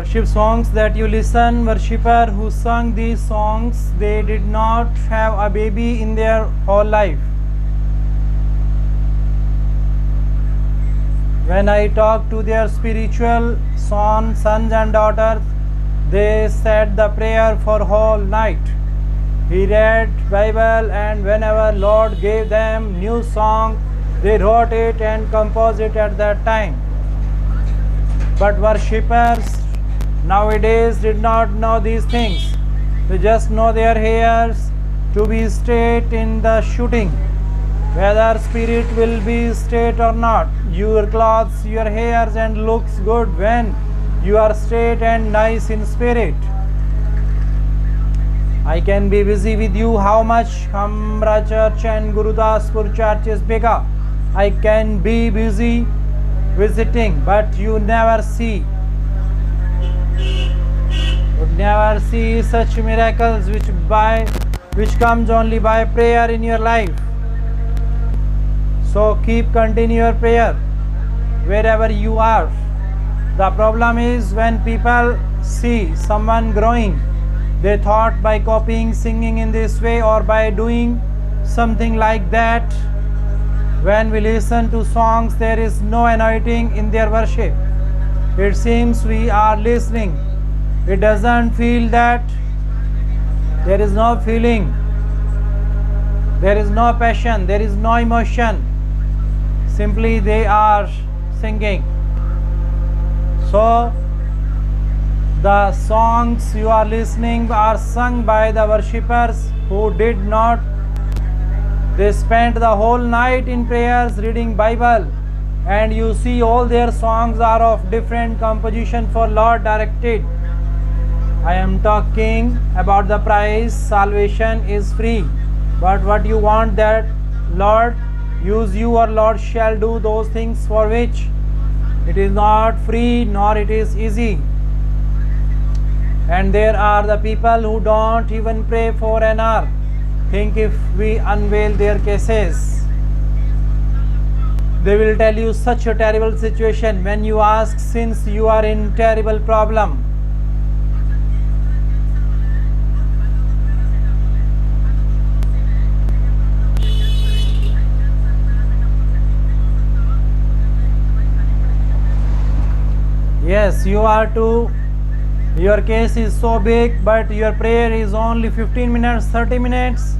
Worship songs that you listen, worshipper who sung these songs, they did not have a baby in their whole life. When I talk to their spiritual sons and daughters, they said the prayer for whole night. He read Bible, and whenever Lord gave them new song, they wrote it and composed it at that time. But worshippers nowadays did not know these things. They just know their hairs to be straight in the shooting. Whether spirit will be straight or not, your clothes, your hairs and looks good when you are straight and nice in spirit. I can be busy with you how much Hamra Church and Gurudaspur Church is bigger. I can be busy visiting, but you never see. Would never see such miracles which comes only by prayer in your life. So continue your prayer wherever you are. The problem is when people see someone growing, they thought by copying singing in this way or by doing something like that. When we listen to songs, there is no anointing in their worship. It seems we are listening. It doesn't feel that. There is no feeling. There is no passion. There is no emotion. Simply they are singing. So the songs you are listening are sung by the worshippers who did not. They spent the whole night in prayers reading Bible, and you see all their songs are of different composition for Lord directed. I am talking about the price. Salvation is free, but what you want that Lord use you or Lord shall do those things for which it is not free nor it is easy. And there are the people who don't even pray for an hour. Think if we unveil their cases, they will tell you such a terrible situation. When you ask, since you are in terrible problem, yes, you are to, your case is so big, but your prayer is only 15 minutes, 30 minutes.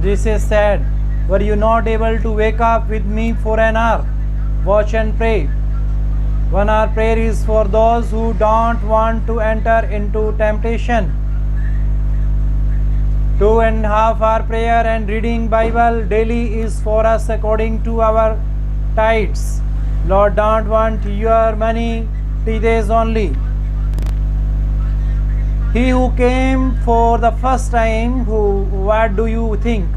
This is sad. Were you not able to wake up with me for an hour? Watch and pray. 1 hour prayer is for those who don't want to enter into temptation. 2.5 hour prayer and reading Bible daily is for us according to our tithes. Lord don't want your money, tithes only. He who came for the first time, what do you think?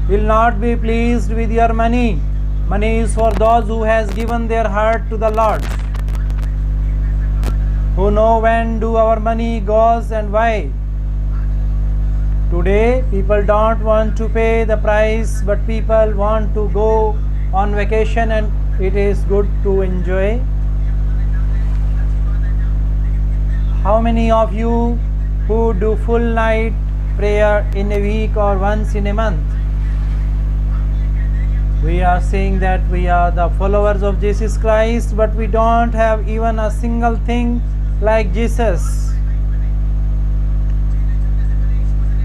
Will not be pleased with your money. Money is for those who has given their heart to the Lord, who know when do our money goes and why. Today people don't want to pay the price, but people want to go on vacation, and it is good to enjoy. How many of you who do full night prayer in a week or once in a month? We are saying that we are the followers of Jesus Christ, but we don't have even a single thing like Jesus.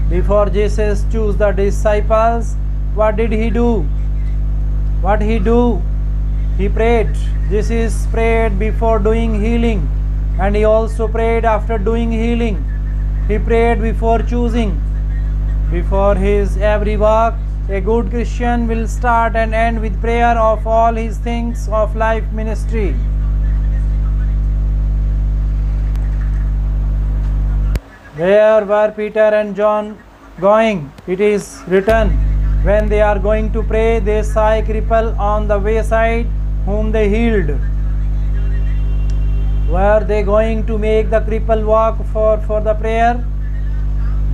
Before Jesus chose the disciples, what did he do? What he do? He prayed. Jesus prayed before doing healing. And he also prayed after doing healing. He prayed before choosing. Before his every walk, a good Christian will start and end with prayer of all his things of life ministry. Where were Peter and John going? It is written, when they are going to pray, they saw a cripple on the wayside whom they healed. Were they going to make the cripple walk for the prayer?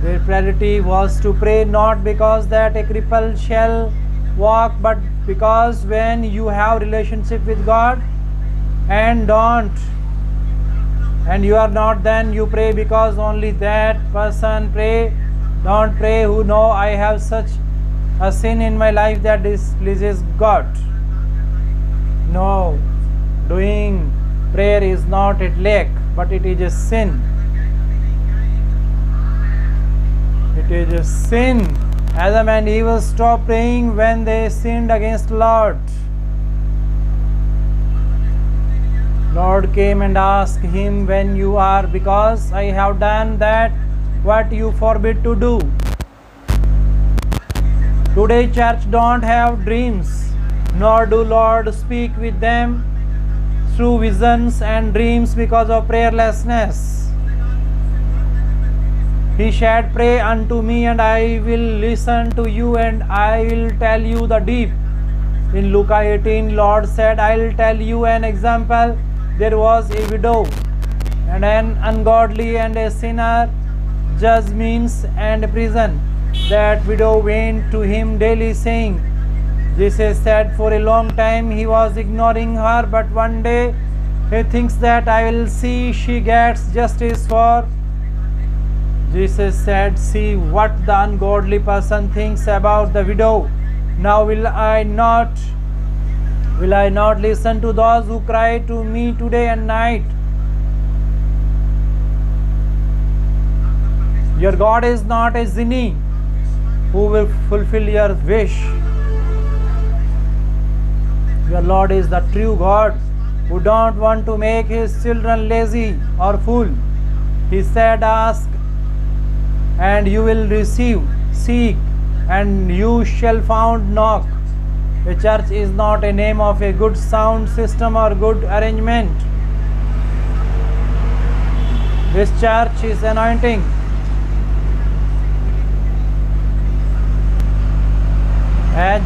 Their priority was to pray, not because that a cripple shall walk, but because when you have relationship with God and don't and you are not, then you pray because only that person pray. Don't pray who know I have such a sin in my life that displeases God. No, doing prayer is not a lack, but it is a sin. It is a sin. Adam and Eve stopped praying when they sinned against Lord. Lord came and asked him, when you are, because I have done that what you forbid to do. Today church don't have dreams, nor do Lord speak with them through visions and dreams because of prayerlessness. He said, pray unto me and I will listen to you and I will tell you the deep. In Luke 18, Lord said, I will tell you an example. There was a widow and an ungodly and a sinner, judgments and prison. That widow went to him daily saying, Jesus said for a long time he was ignoring her, but one day he thinks that I will see she gets justice for. Jesus said, see what the ungodly person thinks about the widow. Now will I not listen to those who cry to me today and night? Your God is not a genie who will fulfill your wish. Your Lord is the true God who don't want to make his children lazy or fool. He said, ask and you will receive, seek and you shall find, knock. A church is not a name of a good sound system or good arrangement. This church is anointing. As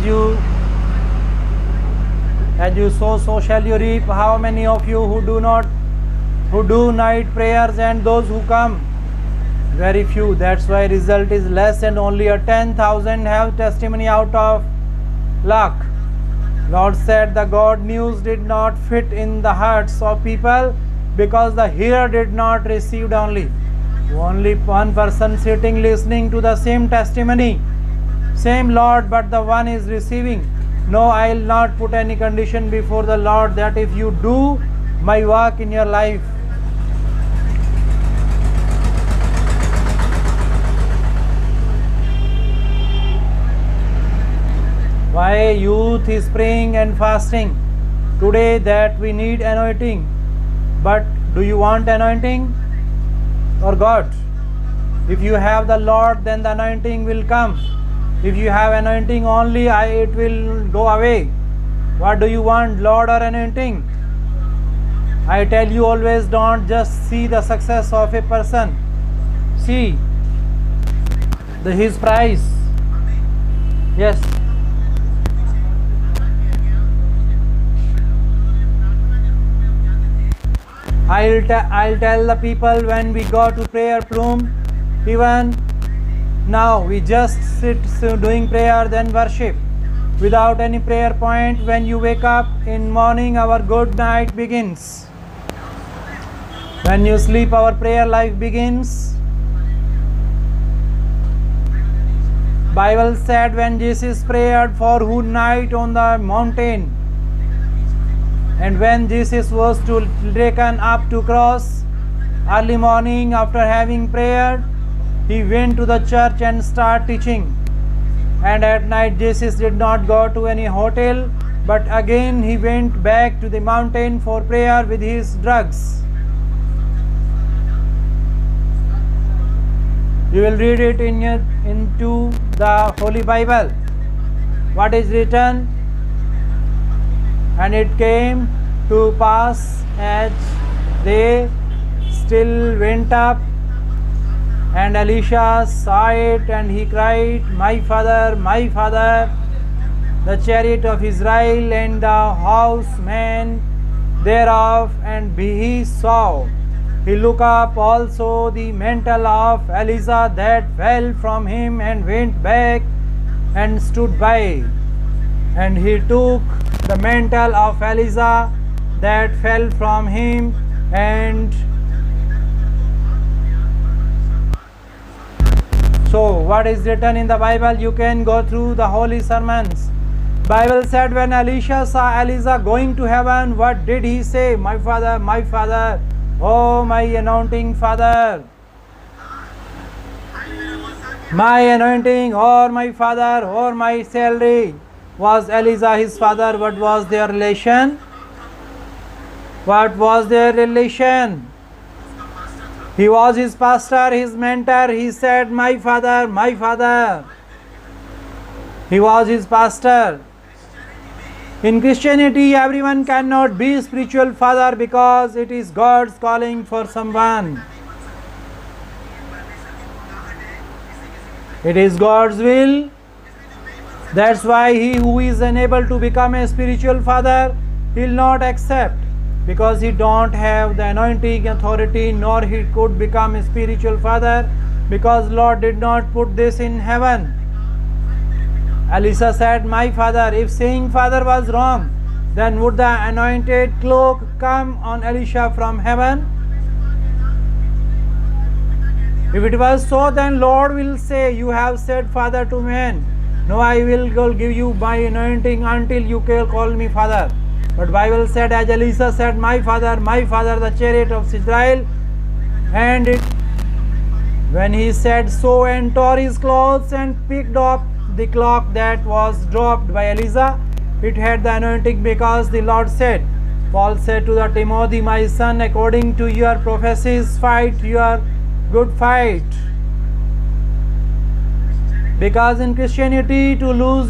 you sow, so shall you reap. How many of you who do night prayers and those who come? Very few. That's why result is less, and only a 10,000 have testimony out of luck. Lord said the God news did not fit in the hearts of people because the hearer did not receive only one person sitting listening to the same testimony, same Lord, but the one is receiving. No, I will not put any condition before the Lord that if you do my work in your life. Why youth is praying and fasting today that we need anointing. But do you want anointing or God? If you have the Lord, then the anointing will come. If you have anointing only, it will go away. What do you want, Lord or anointing? I tell you always, don't just see the success of a person. See his price. Yes. I'll tell the people when we go to prayer room, even now we just sit doing prayer, then worship without any prayer point. When you wake up in morning, our good night begins. When you sleep, our prayer life begins. Bible said when Jesus prayed for who night on the mountain, and when Jesus was to taken up to cross, early morning after having prayed, he went to the church and started teaching. And at night Jesus did not go to any hotel, but again he went back to the mountain for prayer with his drugs. You will read it into the Holy Bible. What is written? And it came to pass as they still went up, and Elisha saw it, and he cried, my father, the chariot of Israel and the horsemen thereof. And he saw, he looked up also the mantle of Elisha that fell from him, and went back and stood by. And he took the mantle of Elisha that fell from him, and what is written in the Bible. You can go through the holy sermons. Bible said when Elisha saw Elijah going to heaven, what did he say? My father, oh my anointing father. My anointing or my father or my salary. Was Elijah his father? What was their relation? What was their relation? He was his pastor, his mentor. He said, my father, my father. He was his pastor. In Christianity, everyone cannot be a spiritual father because it is God's calling for someone. It is God's will. That's why he who is unable to become a spiritual father, he will not accept, because he don't have the anointing authority, nor he could become a spiritual father, because Lord did not put this in heaven. Elisha said, my father. If saying father was wrong, then would the anointed cloak come on Elisha from heaven? If it was so, then Lord will say, you have said father to men. No, I will give you my anointing until you call me father. But Bible said, as Elisha said, my father, the chariot of Israel. And when he said so, and tore his clothes and picked up the cloak that was dropped by Elijah, it had the anointing, because the Lord said, Paul said to the Timothy, my son, according to your prophecies, fight your good fight. Because in Christianity, to lose